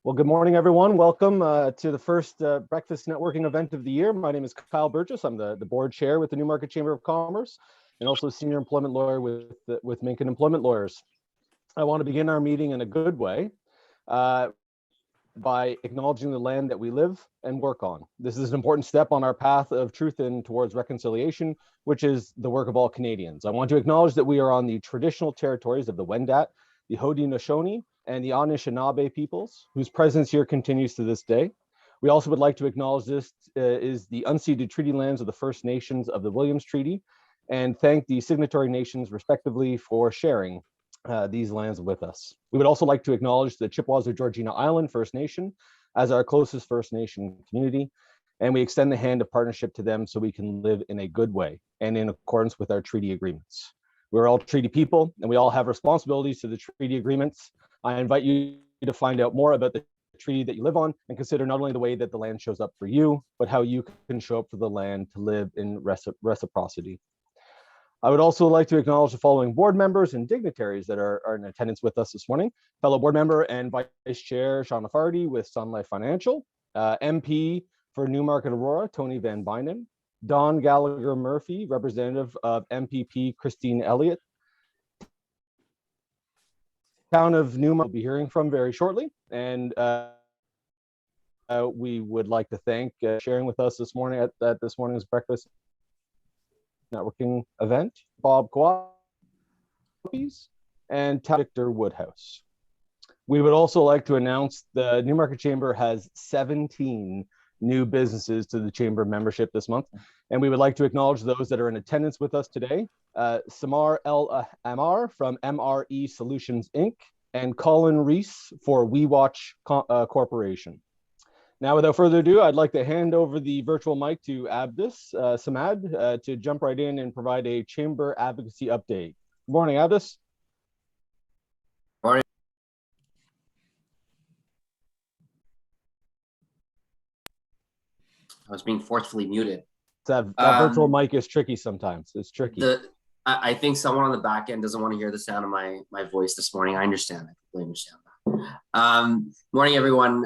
Well, good morning, everyone. Welcome to the first breakfast networking event of the year. My name is Kyle Burgess. I'm the board chair with the Newmarket Chamber of Commerce and also senior employment lawyer with Minkin Employment Lawyers. I want to begin our meeting in a good way by acknowledging the land that we live and work on. This is an important step on our path of truth and towards reconciliation, which is the work of all Canadians. I want to acknowledge that we are on the traditional territories of the Wendat, the Haudenosaunee, and the Anishinaabe peoples, whose presence here continues to this day. We also would like to acknowledge this is the unceded treaty lands of the First Nations of the Williams Treaty, and thank the signatory nations respectively for sharing these lands with us. We would also like to acknowledge the Chippewas of Georgina Island First Nation as our closest First Nation community, and we extend the hand of partnership to them so we can live in a good way and in accordance with our treaty agreements. We're all treaty people, and we all have responsibilities to the treaty agreements. I invite you to find out more about the treaty that you live on and consider not only the way that the land shows up for you, but how you can show up for the land to live in reciprocity. I would also like to acknowledge the following board members and dignitaries that are in attendance with us this morning. Fellow board member and Vice Chair Sean Lafarty with Sun Life Financial, MP for Newmarket Aurora, Tony Van Bynen, Don Gallagher Murphy, representative of MPP Christine Elliott, Town of Newmarket will be hearing from very shortly, and we would like to thank sharing with us this morning at this morning's breakfast networking event, Bob Coapes and Victor Woodhouse. We would also like to announce the Newmarket Chamber has 17 new businesses to the Chamber membership this month, and we would like to acknowledge those that are in attendance with us today. Samar El Amar from MRE Solutions Inc. and Colin Reese for WeWatch Corporation. Now, without further ado, I'd like to hand over the virtual mic to Abdus Samad to jump right in and provide a Chamber advocacy update. Good morning, Abdus. Morning. I was being forcefully muted. That virtual mic is tricky sometimes. It's tricky. I think someone on the back end doesn't want to hear the sound of my voice this morning. I understand. I completely understand that. Morning, everyone.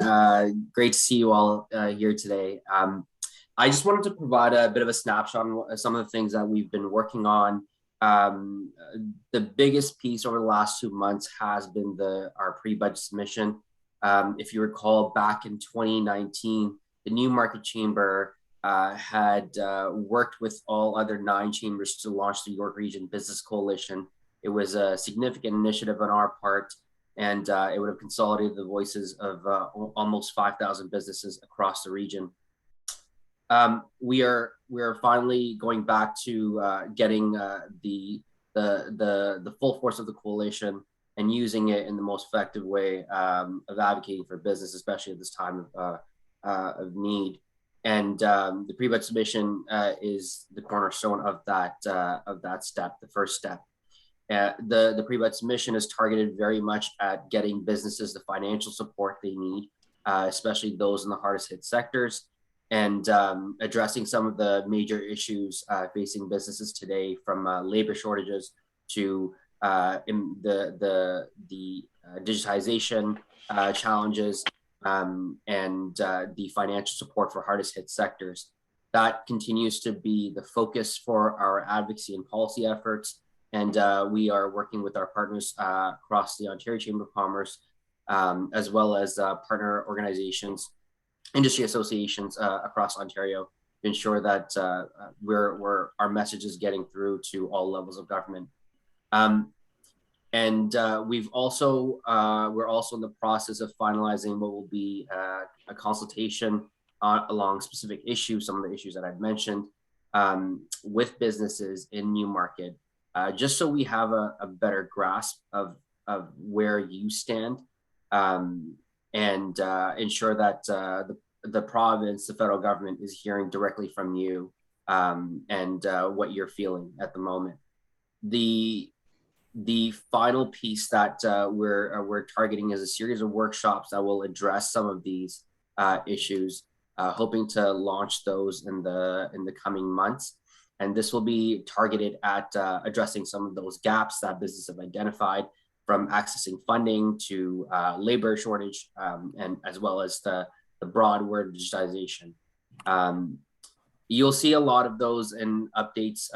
Great to see you all here today. I just wanted to provide a bit of a snapshot on some of the things that we've been working on. The biggest piece over the last 2 months has been our pre-budget submission. If you recall, back in 2019, the Newmarket Chamber had worked with all other 9 chambers to launch the York Region Business Coalition. It was a significant initiative on our part, and it would have consolidated the voices of almost 5,000 businesses across the region. We are finally going back to getting the full force of the coalition and using it in the most effective way of advocating for business, especially at this time of need. And the pre-budget submission is the cornerstone of that step, the first step. The pre-budget submission is targeted very much at getting businesses the financial support they need, especially those in the hardest hit sectors, and addressing some of the major issues facing businesses today, from labor shortages to the digitization challenges, and the financial support for hardest hit sectors. That continues to be the focus for our advocacy and policy efforts. And we are working with our partners across the Ontario Chamber of Commerce, as well as partner organizations, industry associations across Ontario, to ensure that our message is getting through to all levels of government. And we're also in the process of finalizing what will be a consultation along specific issues, some of the issues that I've mentioned, with businesses in Newmarket, just so we have a better grasp of where you stand, and ensure that the province, the federal government, is hearing directly from you, and what you're feeling at the moment. The final piece that we're targeting is a series of workshops that will address some of these issues, hoping to launch those in the coming months. And this will be targeted at addressing some of those gaps that businesses have identified, from accessing funding to labor shortage, and as well as the broad word digitization. You'll see a lot of those and updates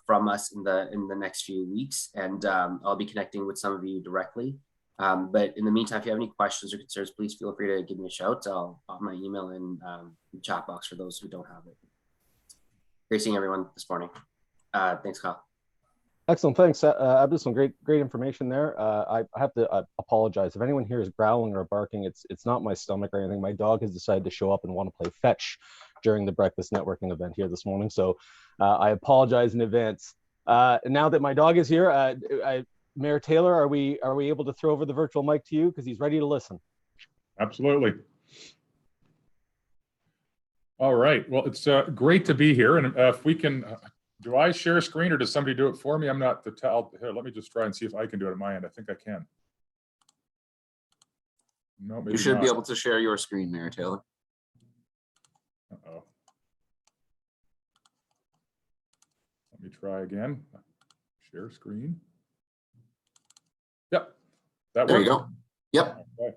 from us in the next few weeks, and I'll be connecting with some of you directly. But in the meantime, if you have any questions or concerns, please feel free to give me a shout. I'll pop my email in the chat box for those who don't have it. Great seeing everyone this morning. Thanks, Kyle. Excellent, thanks. Abdul, some great information there. I have to apologize if anyone here is growling or barking. It's not my stomach or anything. My dog has decided to show up and want to play fetch during the breakfast networking event here this morning. So I apologize in advance. Now that my dog is here, Mayor Taylor, are we able to throw over the virtual mic to you because he's ready to listen? Absolutely. All right. Well, it's great to be here, and if we can. Do I share a screen or does somebody do it for me? I'm not the tell. Here, let me just try and see if I can do it on my end. I think I can. No, maybe you should not. be able to share your screen, Mayor Taylor. Uh-oh. Let me try again. Share screen. Yep. That There works. you go. Yep. Okay.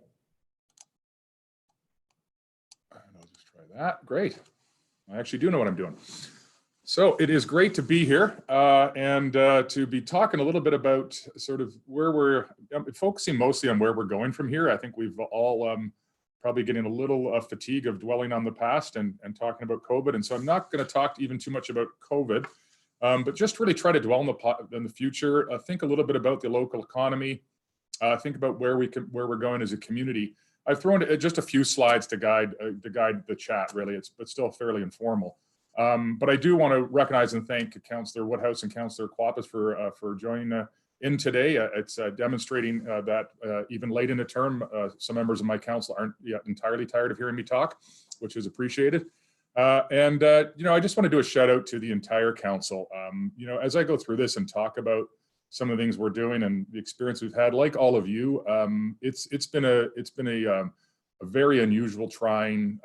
And I'll just try that. Great. I actually do know what I'm doing. So it is great to be here and to be talking a little bit about sort of where we're focusing mostly on where we're going from here. I think we've all probably getting a little fatigue of dwelling on the past and talking about COVID. And so I'm not going to talk even too much about COVID, but just really try to dwell in the future. Think a little bit about the local economy. Think about where we're going as a community. I've thrown just a few slides to guide the chat. Really, it's still fairly informal. But I do want to recognize and thank Councillor Woodhouse and Councillor Quapis for joining in today. It's demonstrating that even late in the term, some members of my council aren't yet entirely tired of hearing me talk, which is appreciated. You know, I just want to do a shout out to the entire council. You know, as I go through this and talk about some of the things we're doing and the experience we've had, like all of you, it's been a very unusual, trying,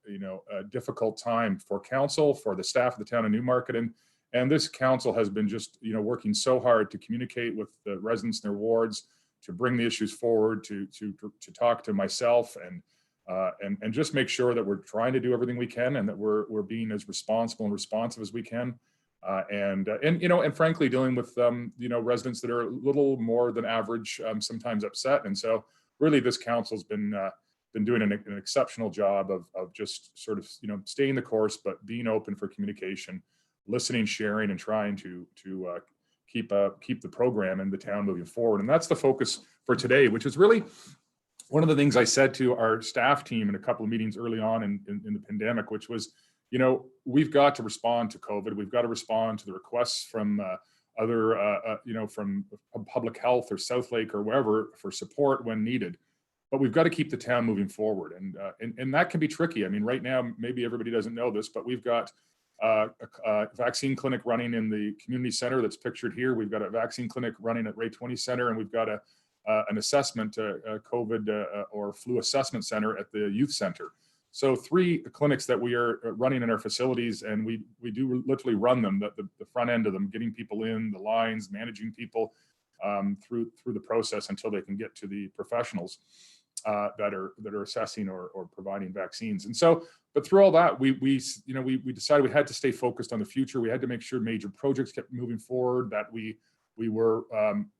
you know, difficult time for council, for the staff of the town of Newmarket, and this council has been just, you know, working so hard to communicate with the residents in their wards, to bring the issues forward, to talk to myself, and just make sure that we're trying to do everything we can, and that we're being as responsible and responsive as we can, and you know, and frankly, dealing with you know, residents that are a little more than average, sometimes upset, and so really this council's been doing an exceptional job of just sort of, you know, staying the course, but being open for communication, listening, sharing, and trying to keep the program and the town moving forward. And that's the focus for today, which is really one of the things I said to our staff team in a couple of meetings early on in the pandemic, which was, you know, we've got to respond to COVID. We've got to respond to the requests from other, you know, from public health or Southlake or wherever for support when needed. But we've got to keep the town moving forward, and that can be tricky. I mean, right now, maybe everybody doesn't know this, but we've got a vaccine clinic running in the community center that's pictured here. We've got a vaccine clinic running at Ray 20 Center, and we've got an assessment, COVID or flu assessment center at the youth center. So 3 clinics that we are running in our facilities, and we do literally run them, the front end of them, getting people in, the lines, managing people through the process until they can get to the professionals that are assessing or providing vaccines. And so, but through all that, we decided we had to stay focused on the future. We had to make sure major projects kept moving forward, that we were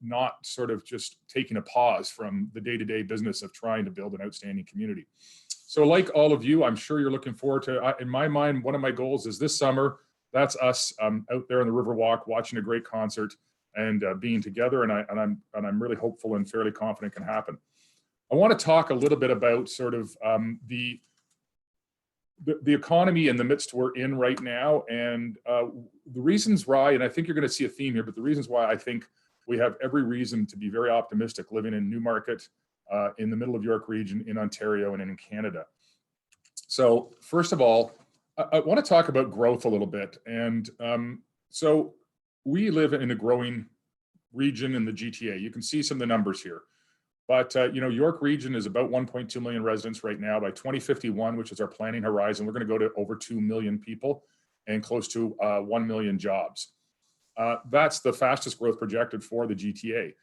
not sort of just taking a pause from the day-to-day business of trying to build an outstanding community. So like all of you, I'm sure you're looking forward to, in my mind, one of my goals is this summer, that's us out there on the Riverwalk watching a great concert and being together, and I'm really hopeful and fairly confident can happen. I want to talk a little bit about sort of the economy in the midst we're in right now, and the reasons why, and I think you're going to see a theme here, but the reasons why I think we have every reason to be very optimistic living in Newmarket, in the middle of York Region, in Ontario, and in Canada. So first of all, I want to talk about growth a little bit. And so we live in a growing region in the GTA. You can see some of the numbers here. But you know, York Region is about 1.2 million residents right now. By 2051, which is our planning horizon, we're going to go to over 2 million people and close to 1 million jobs. That's the fastest growth projected for the GTA.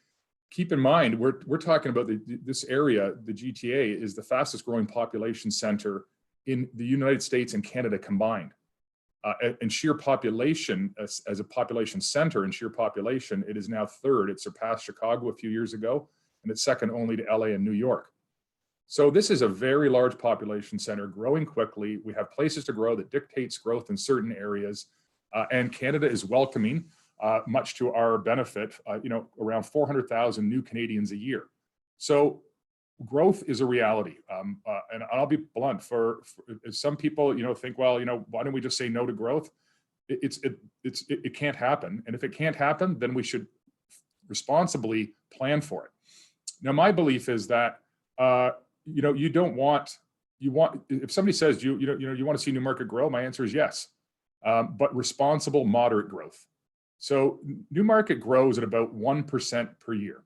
keep in mind, we're talking about this area, the GTA is the fastest growing population center in the United States and Canada combined. And sheer population, as a population center and sheer population, it is now third. It surpassed Chicago a few years ago, and it's second only to LA and New York. So this is a very large population center, growing quickly. We have places to grow that dictates growth in certain areas, and Canada is welcoming, much to our benefit, around 400,000 new Canadians a year. So growth is a reality, and I'll be blunt. For some people, think, well, why don't we just say no to growth? It can't happen, and if it can't happen, then we should responsibly plan for it. Now, my belief is that if somebody says you want to see Newmarket grow, my answer is yes, but responsible, moderate growth. So Newmarket grows at about 1% per year.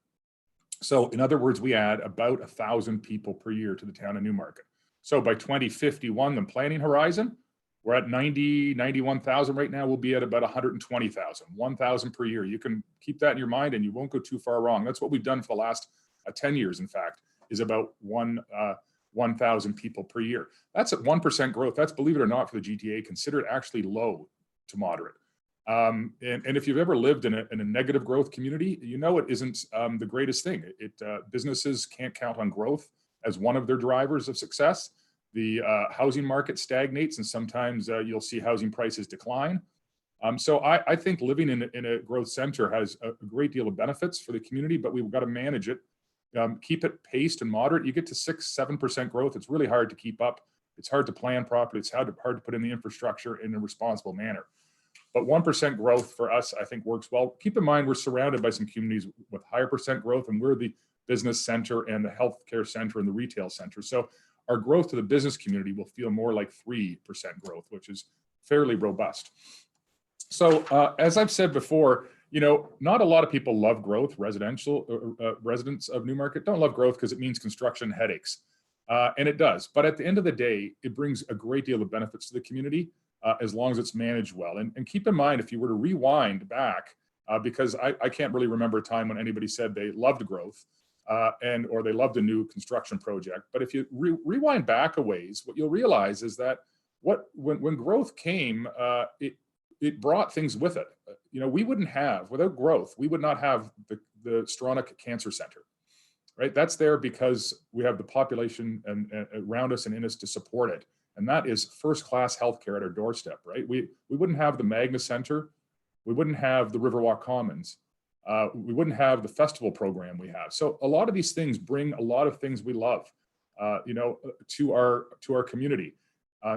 So in other words, we add about 1,000 people per year to the town of Newmarket. So by 2051, the planning horizon, we're at 91,000 right now. We'll be at about 120,000, 1,000 per year. You can keep that in your mind and you won't go too far wrong. That's what we've done for the last 10 years, in fact, is about 1,000 people per year. That's at 1% growth. That's, believe it or not, for the GTA, considered actually low to moderate. And if you've ever lived in a negative growth community, it isn't the greatest thing. Businesses can't count on growth as one of their drivers of success. The housing market stagnates, and sometimes you'll see housing prices decline. So I think living in a growth center has a great deal of benefits for the community, but we've got to manage it. Keep it paced and moderate. You get to 6-7% growth. It's really hard to keep up. It's hard to plan properly. It's hard to put in the infrastructure in a responsible manner. But 1% growth for us, I think, works well. Keep in mind, we're surrounded by some communities with higher percent growth, and we're the business center and the healthcare center and the retail center. So our growth to the business community will feel more like 3% growth, which is fairly robust. So as I've said before, not a lot of people love growth. Residents of Newmarket don't love growth because it means construction headaches. And it does. But at the end of the day, it brings a great deal of benefits to the community as long as it's managed well. And keep in mind, if you were to rewind back, because I can't really remember a time when anybody said they loved growth or they loved a new construction project. But if you rewind back a ways, what you'll realize is that when growth came, it brought things with it. We wouldn't have, without growth, we would not have the Stronach Cancer Center, right? That's there because we have the population and around us and in us to support it. And that is first-class healthcare at our doorstep, right? We wouldn't have the Magna Center. We wouldn't have the Riverwalk Commons. We wouldn't have the festival program we have. So a lot of these things bring a lot of things we love, to our community.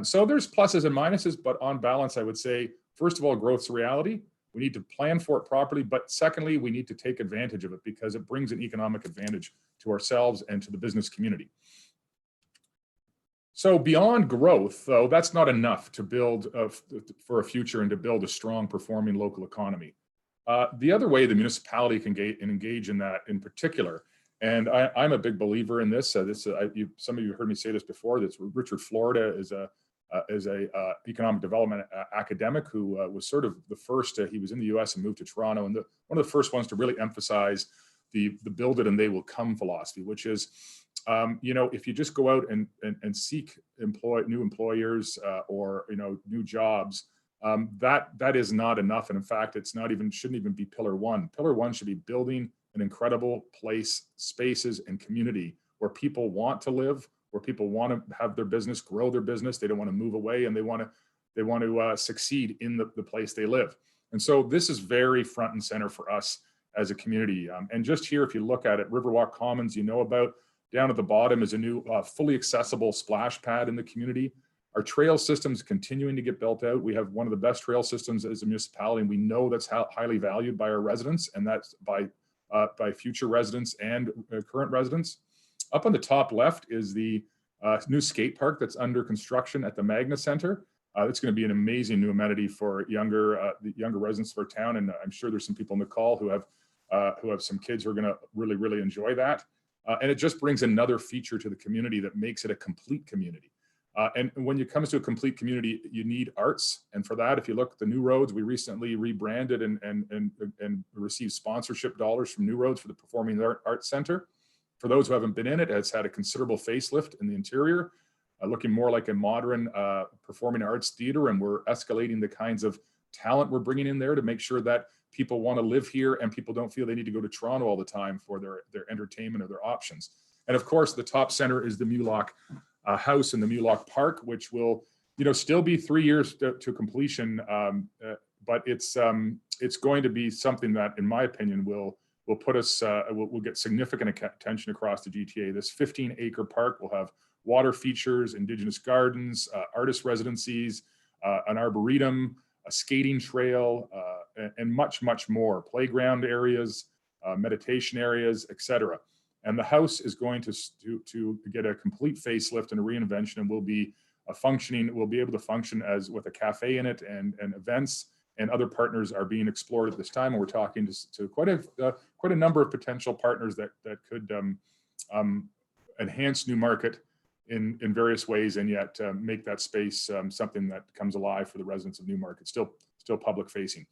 So there's pluses and minuses, but on balance, I would say, first of all, growth's a reality. We need to plan for it properly, but secondly, we need to take advantage of it because it brings an economic advantage to ourselves and to the business community. So beyond growth, though, that's not enough to build for a future and to build a strong performing local economy. The other way the municipality can engage in that in particular, and I'm a big believer in this. Some of you heard me say this before. That's Richard Florida is a economic development academic who was sort of the first. He was in the U.S. and moved to Toronto, and one of the first ones to really emphasize the build it and they will come philosophy, which is, if you just go out and seek new employers or new jobs, that is not enough. And in fact, shouldn't even be pillar one. Pillar one should be building an incredible place, spaces, and community where people want to live, where people want to have their business, grow their business. They don't want to move away, and they want to succeed in the place they live. And so this is very front and center for us as a community. And just here, if you look at it, Riverwalk Commons, about. Down at the bottom is a new fully accessible splash pad in the community. Our trail system's continuing to get built out. We have one of the best trail systems as a municipality, and we know that's highly valued by our residents, and that's by future residents and current residents. Up on the top left is the new skate park that's under construction at the Magna Center. It's going to be an amazing new amenity for the younger residents of our town, and I'm sure there's some people on the call who have some kids who are going to really, really enjoy that. And it just brings another feature to the community that makes it a complete community. And when it comes to a complete community, you need arts. And for that, if you look at the New Roads, we recently rebranded and received sponsorship dollars from New Roads for the Performing Arts Center. For those who haven't been in it, it's had a considerable facelift in the interior, looking more like a modern performing arts theater. And we're escalating the kinds of talent we're bringing in there to make sure that people want to live here and people don't feel they need to go to Toronto all the time for their entertainment or their options. And of course, the top center is the Mulak house in the Mulak Park, which will, still be 3 years to completion. But it's going to be something that, in my opinion, will put us, will get significant attention across the GTA. This 15-acre park will have water features, Indigenous gardens, artist residencies, an arboretum, a skating trail, and much, much more. Playground areas, meditation areas, etc. And the house is going to get a complete facelift and a reinvention, and will be will be able to function as with a cafe in it and events, and other partners are being explored at this time. And we're talking to quite a number of potential partners that could enhance Newmarket in various ways, and yet make that space something that comes alive for the residents of Newmarket, still public facing.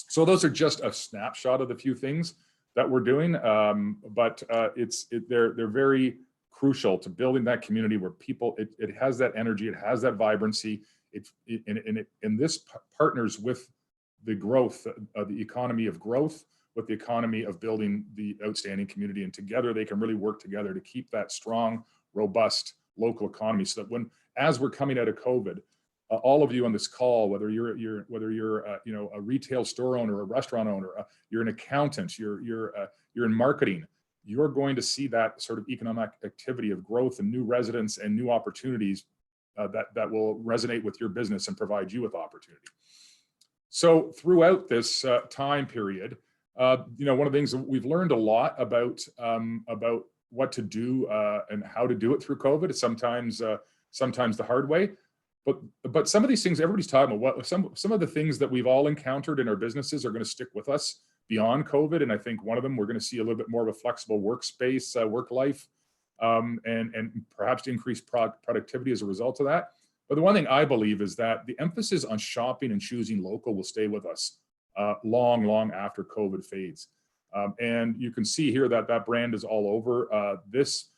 So those are just a snapshot of the few things that we're doing, but they're very crucial to building that community where people, it has that energy, it has that vibrancy, and this partners with the growth of the economy of growth, with the economy of building the outstanding community, and together they can really work together to keep that strong, robust local economy, so that as we're coming out of COVID, all of you on this call, whether you're a retail store owner, a restaurant owner, you're an accountant, you're in marketing, you're going to see that sort of economic activity of growth and new residents and new opportunities that will resonate with your business and provide you with opportunity. So throughout this time period, one of the things that we've learned a lot about what to do and how to do it through COVID. It's sometimes the hard way. But some of these things everybody's talking about, some of the things that we've all encountered in our businesses are going to stick with us beyond COVID. And I think one of them, we're going to see a little bit more of a flexible workspace, work life, and perhaps increased productivity as a result of that. But the one thing I believe is that the emphasis on shopping and choosing local will stay with us long after COVID fades. And you can see here that brand is all over this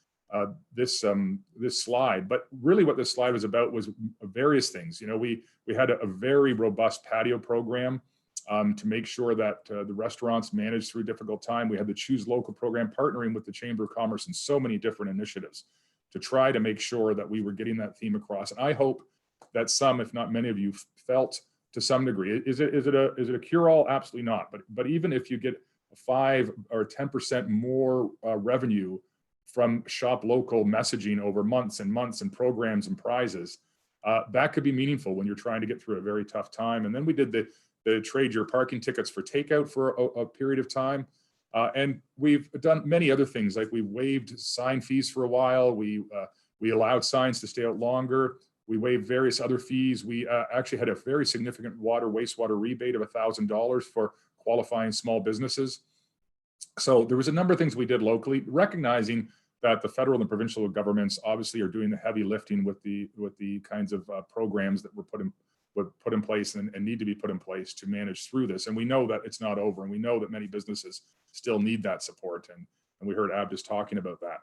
slide. But really what this slide was about was various things. We had a very robust patio program to make sure that the restaurants managed through a difficult time. We had the Choose Local program, partnering with the Chamber of Commerce and so many different initiatives to try to make sure that we were getting that theme across. And I hope that some, if not many of you, felt to some degree. Is it a cure-all? Absolutely not. But even if you get 5 or 10% more revenue from shop local messaging over months and months and programs and prizes, that could be meaningful when you're trying to get through a very tough time. And then we did the trade your parking tickets for takeout for a period of time. And we've done many other things, like we waived sign fees for a while. We allowed signs to stay out longer. We waived various other fees. We actually had a very significant wastewater rebate of $1,000 for qualifying small businesses. So there was a number of things we did locally, recognizing that the federal and provincial governments obviously are doing the heavy lifting with the kinds of programs that were put in place and need to be put in place to manage through this. And we know that it's not over, and we know that many businesses still need that support. And we heard Ab just talking about that.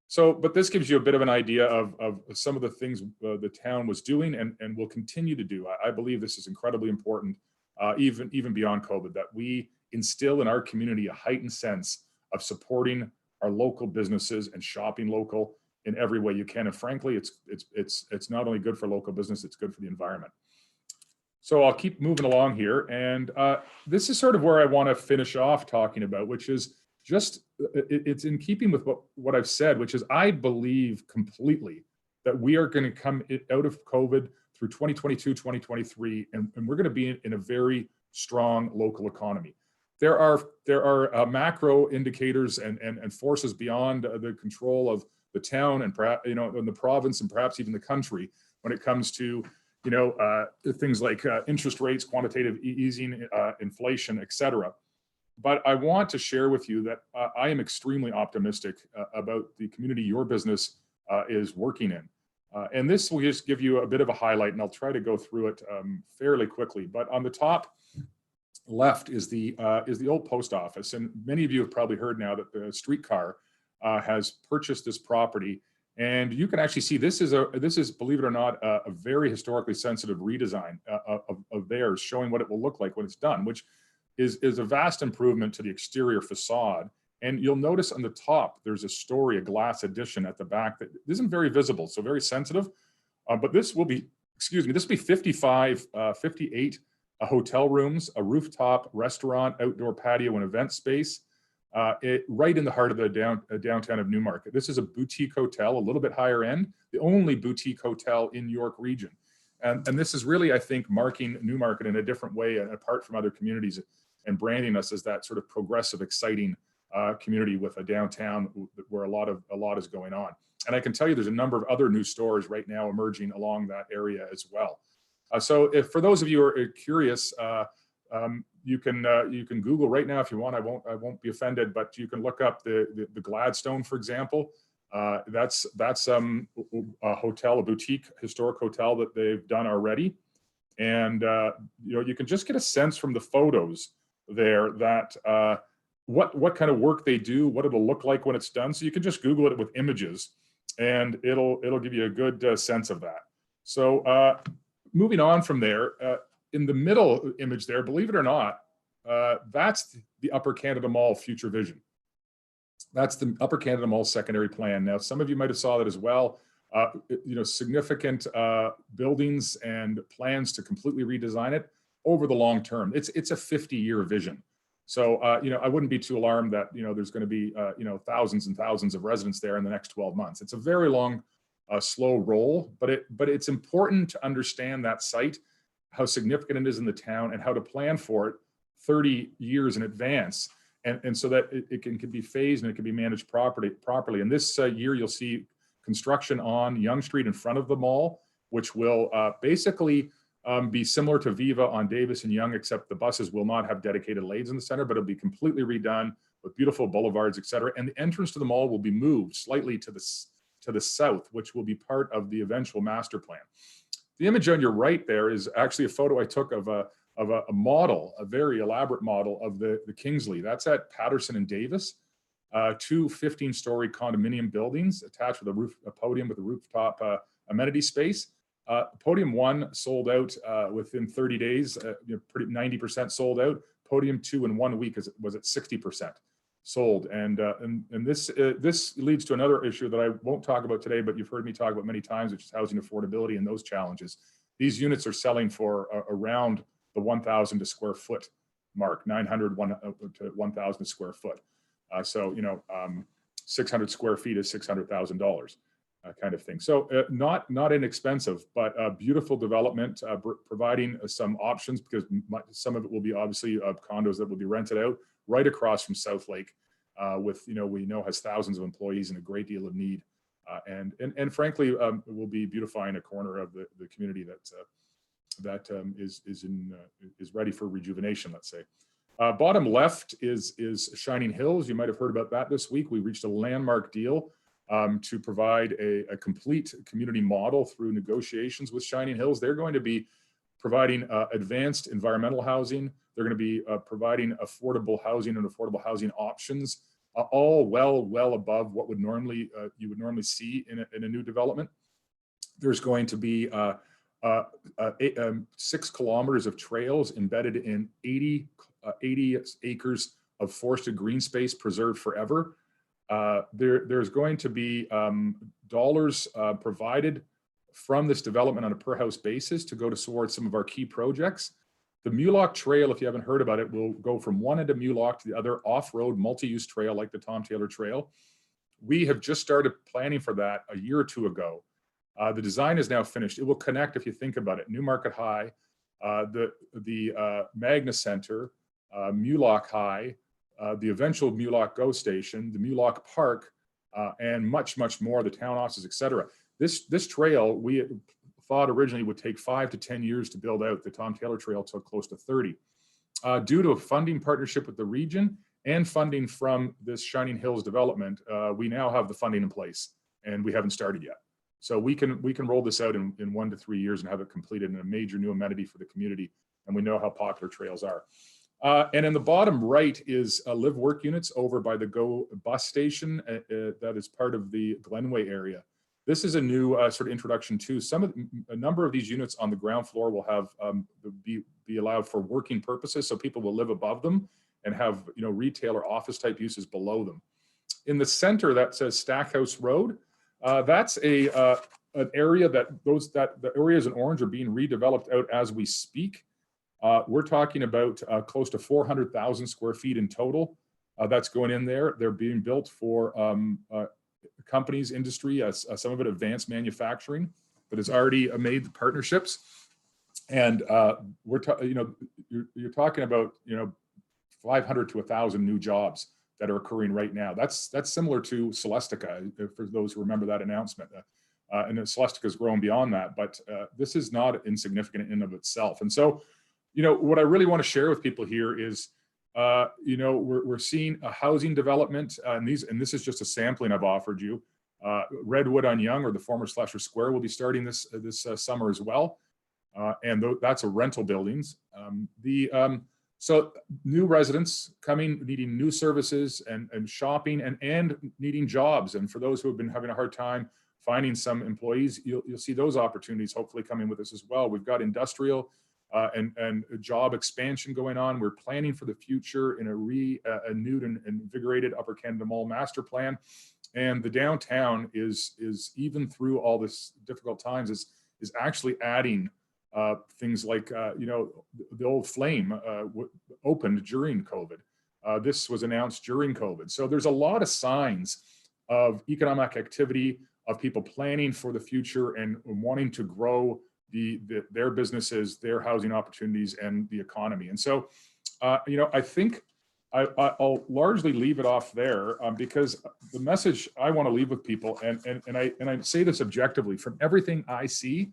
So, but this gives you a bit of an idea of some of the things the town was doing and will continue to do. I believe this is incredibly important, even beyond COVID, that we instill in our community a heightened sense of supporting our local businesses and shopping local in every way you can. And frankly, it's not only good for local business, it's good for the environment. So I'll keep moving along here. And this is sort of where I want to finish off talking about, which is just, it's in keeping with what I've said, which is I believe completely that we are going to come out of COVID through 2022, 2023, and we're going to be in a very strong local economy. There are macro indicators and forces beyond the control of the town and perhaps, in the province and perhaps even the country when it comes to, things like interest rates, quantitative easing, inflation, et cetera. But I want to share with you that I am extremely optimistic about the community your business is working in. And this will just give you a bit of a highlight, and I'll try to go through it fairly quickly. But on the top left is the old post office, and many of you have probably heard now that the streetcar has purchased this property, and you can actually see this is, believe it or not, a very historically sensitive redesign of theirs, showing what it will look like when it's done, which is a vast improvement to the exterior facade. And you'll notice on the top, there's a glass addition at the back that isn't very visible, so very sensitive. But this will be, this will be 58 hotel rooms, a rooftop restaurant, outdoor patio, and event space, right in the heart of the downtown of Newmarket. This is a boutique hotel, a little bit higher end, the only boutique hotel in York region. And this is really, I think, marking Newmarket in a different way, apart from other communities, and branding us as that sort of progressive, exciting community with a downtown where a lot is going on. And I can tell you there's a number of other new stores right now emerging along that area as well. So if for those of you who are curious, you can Google right now if you want. I won't be offended, but you can look up the Gladstone, for example. That's a hotel, a boutique historic hotel that they've done already. And you can just get a sense from the photos there that what kind of work they do, what it'll look like when it's done. So you can just Google it with images, and it'll give you a good sense of that. So moving on from there, in the middle image there, believe it or not, that's the Upper Canada Mall future vision. That's the Upper Canada Mall secondary plan. Now, some of you might have saw that as well. Significant buildings and plans to completely redesign it over the long term. It's a 50-year vision. So, I wouldn't be too alarmed that, there's going to be, thousands and thousands of residents there in the next 12 months. It's a very long, slow roll, but it's important to understand that site, how significant it is in the town, and how to plan for it 30 years in advance. And so that it can be phased and it can be managed properly. And this year, you'll see construction on Yonge Street in front of the mall, which will basically be similar to Viva on Davis and Yonge, except the buses will not have dedicated lanes in the center, but it'll be completely redone with beautiful boulevards, et cetera. And the entrance to the mall will be moved slightly to the south, which will be part of the eventual master plan. The image on your right there is actually a photo I took of a model, a very elaborate model of the Kingsley. That's at Patterson and Davis, two 15-story condominium buildings attached with a podium with a rooftop amenity space. Podium 1 sold out within 30 days, pretty 90% sold out. Podium 2 in 1 week was at 60% sold. And this leads to another issue that I won't talk about today, but you've heard me talk about many times, which is housing affordability and those challenges. These units are selling for around the 1,000 square foot mark, 900 to 1,000 square foot. 600 square feet is $600,000 kind of thing. So not inexpensive, but a beautiful development, providing some options, because some of it will be obviously condos that will be rented out right across from South Lake, with, we know has thousands of employees and a great deal of need. And frankly, it will be beautifying a corner of the community that is ready for rejuvenation, let's say. Bottom left is Shining Hills. You might have heard about that this week. We reached a landmark deal to provide a complete community model through negotiations with Shining Hills. They're going to be providing advanced environmental housing. They're going to be providing affordable housing and affordable housing options, all well above what you would normally see in a new development. There's going to be 6 kilometers of trails embedded in 80 acres of forested green space preserved forever. There's going to be dollars provided from this development on a per house basis to go towards some of our key projects. The Mulak Trail, if you haven't heard about it, will go from one end of Mulak to the other, off-road multi-use trail like the Tom Taylor Trail. We have just started planning for that a year or two ago. The design is now finished. It will connect, if you think about it, Newmarket High, the Magna Center, Mulak High, the eventual Mulak GO station, the Mulak Park, and much more, the town offices, et cetera. This trail, we thought originally would take 5 to 10 years to build out. The Tom Taylor Trail took close to 30. Due to a funding partnership with the region and funding from this Shining Hills development, we now have the funding in place, and we haven't started yet. So we can roll this out in 1 to 3 years and have it completed in a major new amenity for the community. And we know how popular trails are. And in the bottom right is live work units over by the GO bus station that is part of the Glenway area. This is a new sort of introduction too. A number of these units on the ground floor will have be allowed for working purposes, so people will live above them and have retail or office type uses below them. In the center that says Stackhouse Road, that's an area the areas in orange are being redeveloped out as we speak. We're talking about close to 400,000 square feet in total that's going in there. They're being built for companies, industry, some of it advanced manufacturing that has already made the partnerships. And you're talking about 500 to 1,000 new jobs that are occurring right now. That's similar to Celestica, for those who remember that announcement. And Celestica has grown beyond that, but this is not insignificant in and of itself. And so, what I really want to share with people here is, we're seeing a housing development, and this is just a sampling I've offered you. Redwood on Yonge, or the former Slusher Square, will be starting this summer as well, and that's a rental buildings. So new residents coming, needing new services and shopping and needing jobs, and for those who have been having a hard time finding some employees, you'll see those opportunities hopefully coming with us as well. We've got industrial and job expansion going on. We're planning for the future in a renewed and invigorated Upper Canada Mall master plan. And the downtown is even through all this difficult times is actually adding things like, the old Flame opened during COVID. This was announced during COVID. So there's a lot of signs of economic activity, of people planning for the future and wanting to grow their businesses, their housing opportunities, and the economy. And so, I think I'll largely leave it off there because the message I want to leave with people, and I say this objectively, from everything I see,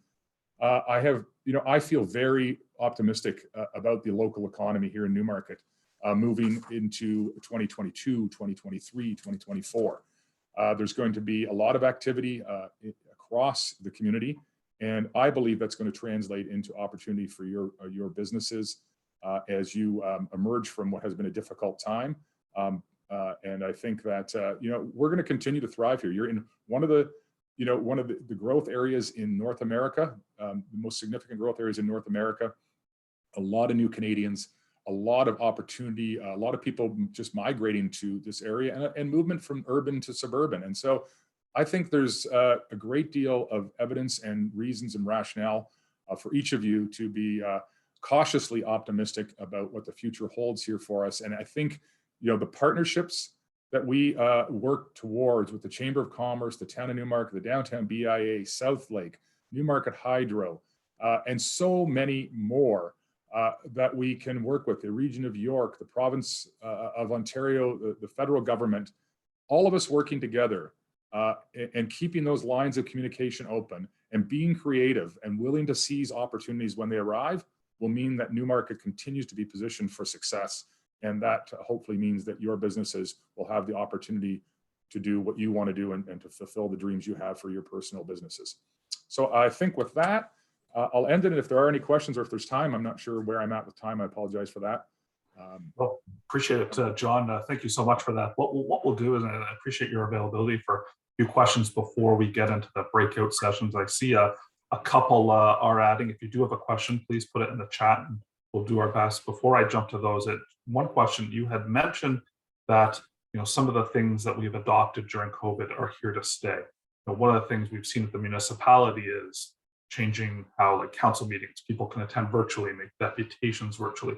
I feel very optimistic about the local economy here in Newmarket moving into 2022, 2023, 2024. There's going to be a lot of activity across the community. And I believe that's going to translate into opportunity for your businesses as you emerge from what has been a difficult time. And I think that we're going to continue to thrive here. You're in one of the growth areas in North America, the most significant growth areas in North America. A lot of new Canadians, a lot of opportunity, a lot of people just migrating to this area, and movement from urban to suburban. And so I think there's a great deal of evidence and reasons and rationale for each of you to be cautiously optimistic about what the future holds here for us. And I think, the partnerships that we work towards with the Chamber of Commerce, the Town of Newmarket, the Downtown BIA, South Lake, Newmarket Hydro, and so many more that we can work with, the Region of York, the Province of Ontario, the federal government, all of us working together and keeping those lines of communication open and being creative and willing to seize opportunities when they arrive will mean that Newmarket continues to be positioned for success. And that hopefully means that your businesses will have the opportunity to do what you want to do and to fulfill the dreams you have for your personal businesses. So I think with that, I'll end it. And if there are any questions or if there's time, I'm not sure where I'm at with time. I apologize for that. Well, appreciate it, John. Thank you so much for that. What we'll do is, and I appreciate your availability for a few questions before we get into the breakout sessions. I see a couple are adding. If you do have a question, please put it in the chat and we'll do our best. Before I jump to those, one question, you had mentioned that some of the things that we've adopted during COVID are here to stay. One of the things we've seen at the municipality is changing how council meetings, people can attend virtually, make deputations virtually.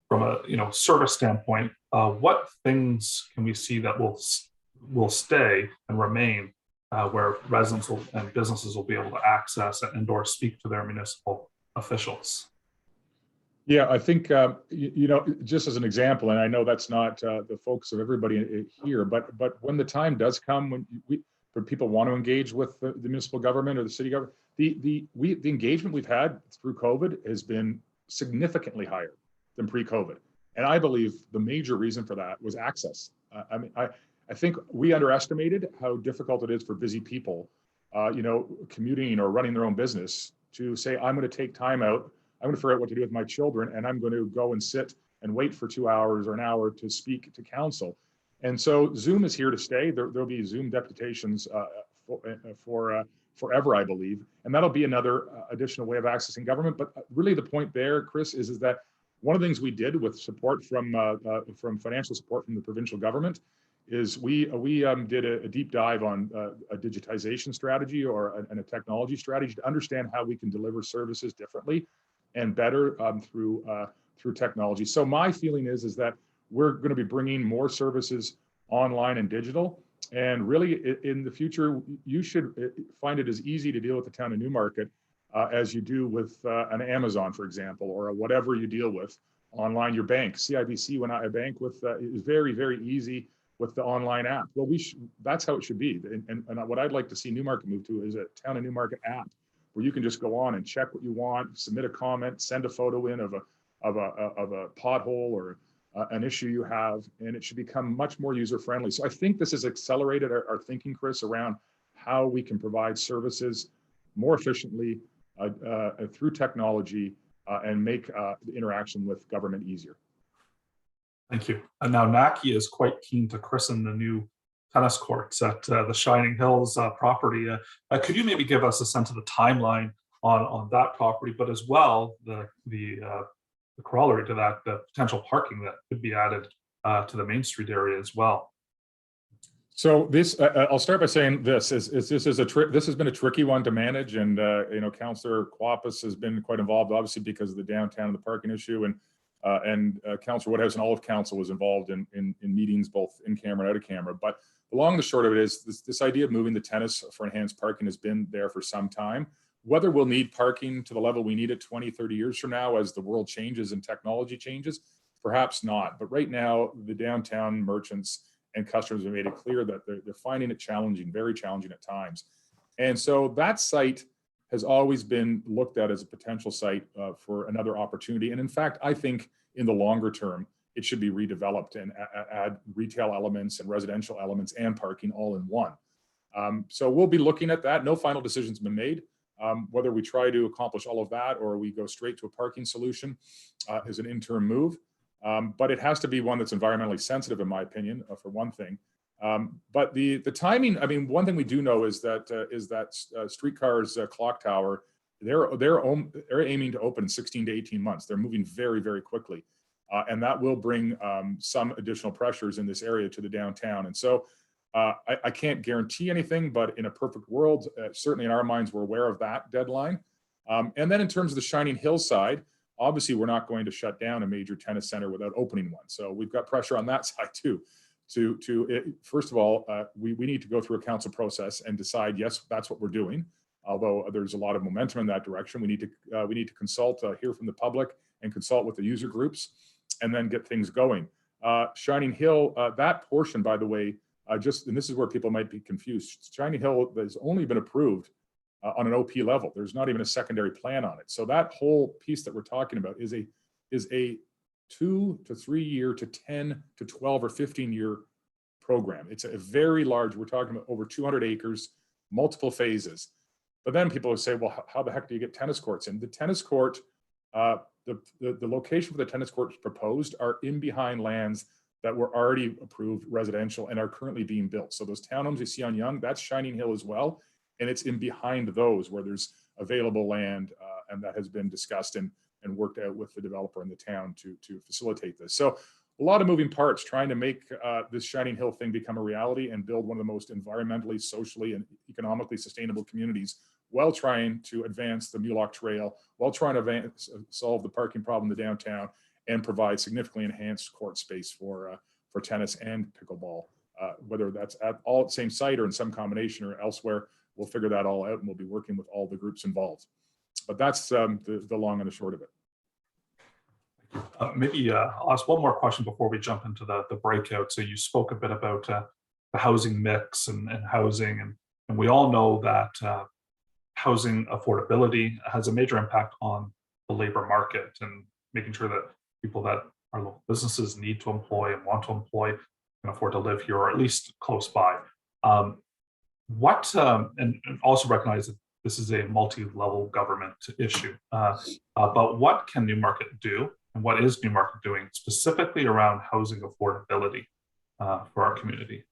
From a service standpoint, what things can we see that will stay and remain where residents and businesses will be able to access and/or speak to their municipal officials? Yeah, I think, just as an example, and I know that's not the focus of everybody here, but when the time does come when people want to engage with the municipal government or the city government, the engagement we've had through COVID has been significantly higher than pre-COVID. And I believe the major reason for that was access. I think we underestimated how difficult it is for busy people commuting or running their own business to say, I'm going to take time out. I'm going to figure out what to do with my children, and I'm going to go and sit and wait for 2 hours or an hour to speak to counsel. And so Zoom is here to stay. There'll be Zoom deputations for forever, I believe, and that'll be another additional way of accessing government. But really, the point there, Chris, is that one of the things we did with support from financial support from the provincial government is we did a deep dive on a digitization strategy and a technology strategy to understand how we can deliver services differently and better through technology. So my feeling is that we're going to be bringing more services online and digital. And really, in the future, you should find it as easy to deal with the town of Newmarket as you do with an Amazon, for example, or whatever you deal with online. Your bank, CIBC, when I bank with, is very, very easy with the online app. Well, that's how it should be. And what I'd like to see Newmarket move to is a town of Newmarket app where you can just go on and check what you want, submit a comment, send a photo in of a pothole or an issue you have, and it should become much more user-friendly. So I think this has accelerated our thinking, Chris, around how we can provide services more efficiently through technology and make the interaction with government easier. Thank you. And now Naki is quite keen to christen the new tennis courts at the Shining Hills property. Could you maybe give us a sense of the timeline on that property, but as well the corollary to that, the potential parking that could be added to the Main Street area as well? So this, I'll start by saying this has been a tricky one to manage, and Councillor Quapis has been quite involved, obviously because of the downtown and the parking issue, and Councillor Woodhouse and all of council was involved in meetings both in camera and out of camera. But the long and the short of it is this idea of moving the tennis for enhanced parking has been there for some time. Whether we'll need parking to the level we need it 20, 30 years from now as the world changes and technology changes, perhaps not. But right now, the downtown merchants and customers have made it clear that they're finding it challenging, very challenging at times. And so that site has always been looked at as a potential site for another opportunity. And in fact, I think in the longer term, it should be redeveloped and add retail elements and residential elements and parking all in one. So we'll be looking at that. No final decision's been made. Whether we try to accomplish all of that or we go straight to a parking solution is an interim move. But it has to be one that's environmentally sensitive, in my opinion, for one thing. But the timing, I mean, one thing we do know is that Streetcar's clock tower, they're aiming to open in 16 to 18 months. They're moving very, very quickly. And that will bring some additional pressures in this area to the downtown. And so I can't guarantee anything, but in a perfect world, certainly in our minds, we're aware of that deadline. And then in terms of the Shining Hill side, obviously we're not going to shut down a major tennis center without opening one. So we've got pressure on that side too. First of all, we need to go through a council process and decide, yes, that's what we're doing. Although there's a lot of momentum in that direction, we need to consult, hear from the public and consult with the user groups and then get things going. Shining Hill, that portion, by the way, and this is where people might be confused. Shining Hill has only been approved on an OP level. There's not even a secondary plan on it. So that whole piece that we're talking about is a 2 to 3 year to 10 to 12 or 15 year program. It's a very large, we're talking about over 200 acres, multiple phases. But then people would say, well, how the heck do you get tennis courts in? The tennis court, the location for the tennis courts proposed are in behind lands that were already approved residential and are currently being built. So those townhomes you see on Yonge, that's Shining Hill as well. And it's in behind those where there's available land and that has been discussed and worked out with the developer in the town to facilitate this. So a lot of moving parts trying to make this Shining Hill thing become a reality and build one of the most environmentally, socially, and economically sustainable communities while trying to advance the Mulak Trail, while trying to solve the parking problem in the downtown and provide significantly enhanced court space for tennis and pickleball, whether that's all at the same site or in some combination or elsewhere. We'll figure that all out and we'll be working with all the groups involved. But that's the long and the short of it. Maybe I'll ask one more question before we jump into the breakout. So you spoke a bit about the housing mix and housing, and we all know that housing affordability has a major impact on the labor market and making sure that people that our local businesses need to employ and want to employ can afford to live here or at least close by. and also recognize that this is a multi-level government issue, but what can Newmarket do, and what is Newmarket doing specifically around housing affordability for our community?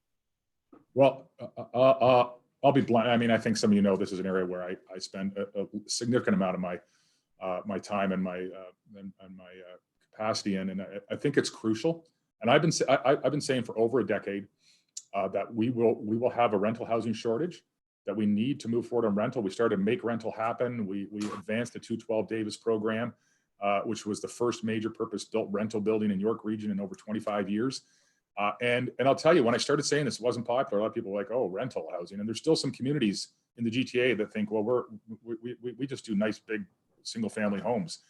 Well, I'll be blunt. I mean, I think some of you know this is an area where I spend a significant amount of my time and my capacity in, and I think it's crucial. And I've been saying for over a decade that we will have a rental housing shortage, that we need to move forward on rental. We started to make rental happen. We advanced the 212 Davis program, which was the first major purpose-built rental building in York Region in over 25 years. And I'll tell you, when I started saying this, it wasn't popular. A lot of people were like, oh, rental housing. And there's still some communities in the GTA that think, well, we just do nice big single family homes.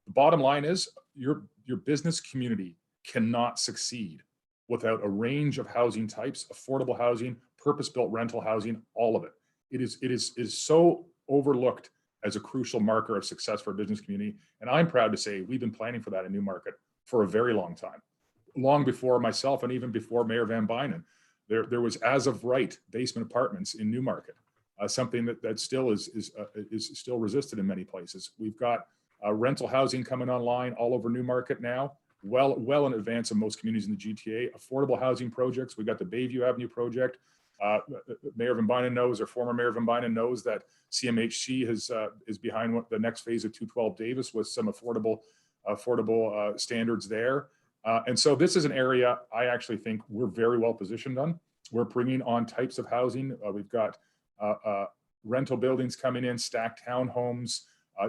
The bottom line is your business community cannot succeed without a range of housing types, affordable housing, purpose-built rental housing, all of it. It is so overlooked as a crucial marker of success for a business community. And I'm proud to say we've been planning for that in Newmarket for a very long time. Long before myself and even before Mayor Van Bynen, there was as of right basement apartments in Newmarket, something that still is still resisted in many places. We've got rental housing coming online all over Newmarket now, well in advance of most communities in the GTA. Affordable housing projects. We've got the Bayview Avenue project. Mayor Van Bynen knows, or former Mayor Van Bynen knows, that CMHC is behind the next phase of 212 Davis with some affordable standards there. And so this is an area I actually think we're very well positioned on. We're bringing on types of housing. We've got rental buildings coming in, stacked townhomes,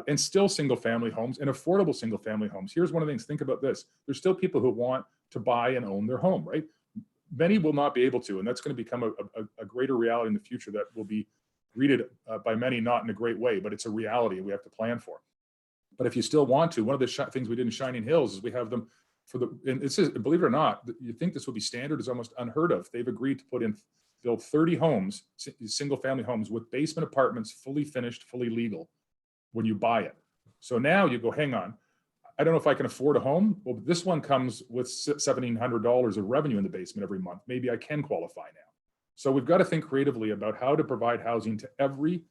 and still single family homes and affordable single family homes. Here's one of the things, think about this. There's still people who want to buy and own their home, right? Many will not be able to, and that's going to become a greater reality in the future that will be greeted by many not in a great way, but it's a reality we have to plan for. But if you still want to, one of the things we did in Shining Hills is we have them and it says, believe it or not, you think this would be standard, is almost unheard of. They've agreed to build 30 homes, single family homes with basement apartments, fully finished, fully legal when you buy it. So now you go, hang on, I don't know if I can afford a home. Well, this one comes with $1,700 of revenue in the basement every month. Maybe I can qualify now. So we've got to think creatively about how to provide housing to every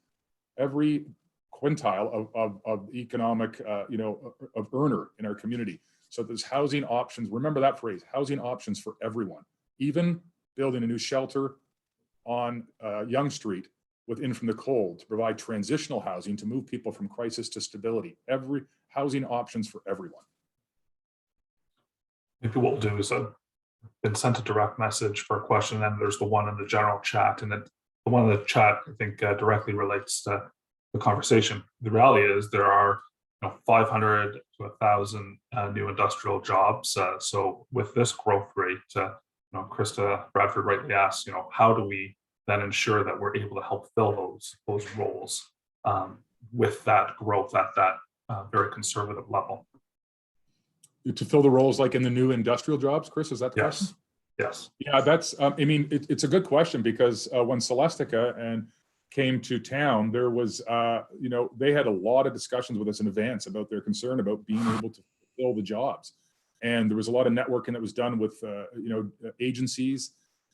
quintile of economic, of earner in our community. So there's housing options. Remember that phrase, housing options for everyone. Even building a new shelter on Yonge Street within from the cold to provide transitional housing to move people from crisis to stability. Every housing options for everyone. Maybe what we'll do is I've been sent a direct message for a question, and there's the one in the general chat, and the one in the chat I think directly relates to the conversation. The reality is there are 500 to 1,000 new industrial jobs. So with this growth rate, Krista Bradford rightly asked, how do we then ensure that we're able to help fill those roles with that growth at that very conservative level? To fill the roles like in the new industrial jobs, Chris, is that the question? Yes. Yeah, that's, it's a good question, because when Celestica came to town, there was, they had a lot of discussions with us in advance about their concern about being able to fill the jobs. And there was a lot of networking that was done with, agencies,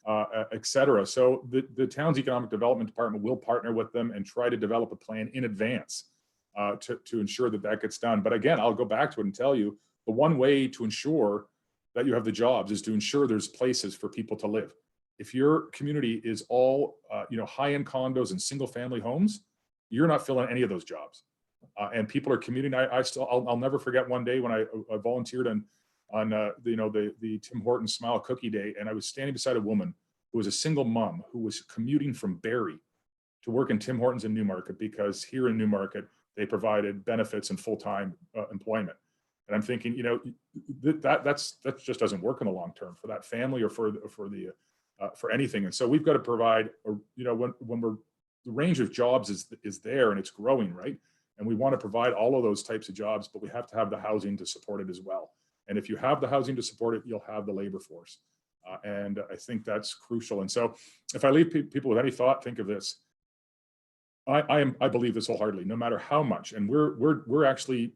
et cetera. So the town's economic development department will partner with them and try to develop a plan in advance to ensure that gets done. But again, I'll go back to it and tell you, the one way to ensure that you have the jobs is to ensure there's places for people to live. If your community is all, high-end condos and single-family homes, you're not filling any of those jobs. And people are commuting. I'll never forget one day when I volunteered on the Tim Hortons Smile Cookie Day, and I was standing beside a woman who was a single mom who was commuting from Barrie to work in Tim Hortons in Newmarket, because here in Newmarket they provided benefits and full-time employment. And I'm thinking, that just doesn't work in the long term for that family or for anything. And so we've got to provide, when the range of jobs is there and it's growing, right? And we want to provide all of those types of jobs, but we have to have the housing to support it as well. And if you have the housing to support it, you'll have the labor force. And I think that's crucial. And so if I leave people with any thought, think of this. I believe this wholeheartedly, no matter how much, and we're actually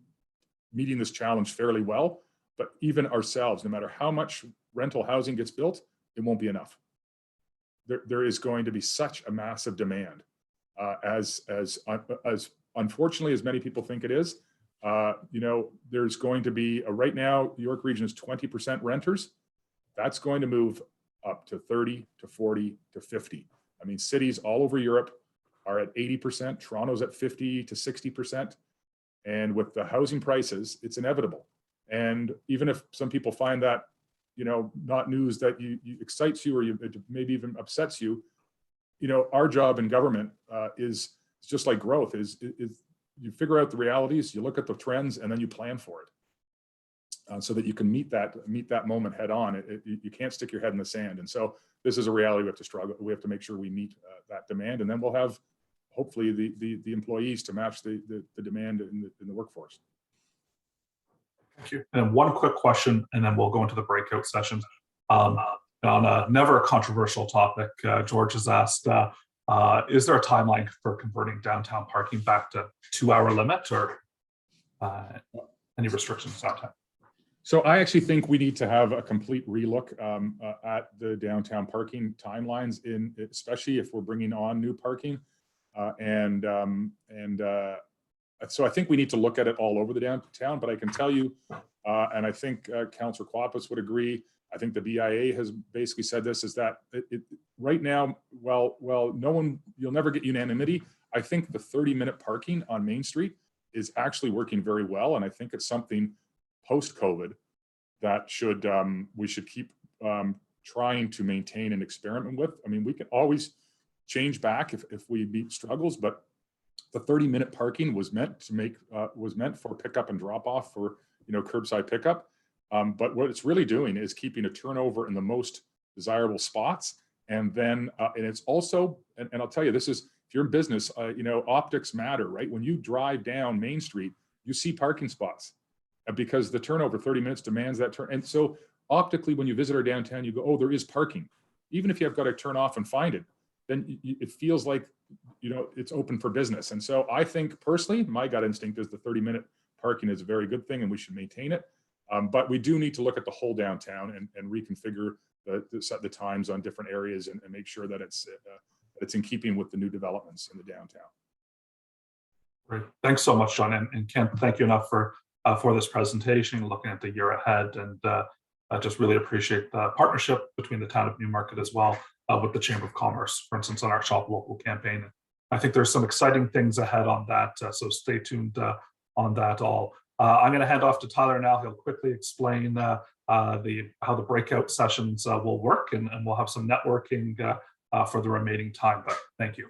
meeting this challenge fairly well, but even ourselves, no matter how much rental housing gets built, it won't be enough. there is going to be such a massive demand, as unfortunately as many people think it is. There's going to be right now, the York region is 20% renters. That's going to move up to 30 to 40 to 50. I mean, cities all over Europe are at 80%. Toronto's at 50 to 60%. And with the housing prices, it's inevitable. And even if some people find that, not news that you excites you, or it maybe even upsets you, our job in government is just like growth is you figure out the realities, you look at the trends, and then you plan for it, so that you can meet that moment head on. You can't stick your head in the sand. And so this is a reality we have to struggle. We have to make sure we meet that demand, and then we'll have hopefully the employees to match the demand in the workforce. Thank you. And one quick question, and then we'll go into the breakout sessions. On a never controversial topic, George has asked, is there a timeline for converting downtown parking back to 2-hour limit, or any restrictions downtown? So I actually think we need to have a complete relook at the downtown parking timelines, especially if we're bringing on new parking. So I think we need to look at it all over the downtown, but I can tell you, and I think Councillor Kloppus would agree, I think the BIA has basically said this, is that right now, well, you'll never get unanimity. I think the 30-minute parking on Main Street is actually working very well. And I think it's something post-COVID that we should keep trying to maintain and experiment with. I mean, we can always change back if we meet struggles, but the 30-minute parking was meant for pickup and drop off for curbside pickup. But what it's really doing is keeping a turnover in the most desirable spots. And then and it's also, and I'll tell you, this is, if you're in business, optics matter, right? When you drive down Main Street, you see parking spots because the turnover 30 minutes demands that turn. And so optically, when you visit our downtown, you go, oh, there is parking. Even if you have got to turn off and find it, then it feels like, it's open for business. And so I think personally, my gut instinct is the 30-minute parking is a very good thing and we should maintain it. But we do need to look at the whole downtown and reconfigure the times on different areas and make sure that it's in keeping with the new developments in the downtown. Great. Thanks so much, John. And Kent, thank you enough for this presentation, looking at the year ahead. And I just really appreciate the partnership between the town of Newmarket as well with the Chamber of Commerce, for instance, on our Shop Local campaign. I think there's some exciting things ahead on that. So stay tuned on that all. I'm going to hand off to Tyler now. He'll quickly explain how the breakout sessions will work, and we'll have some networking for the remaining time. But thank you.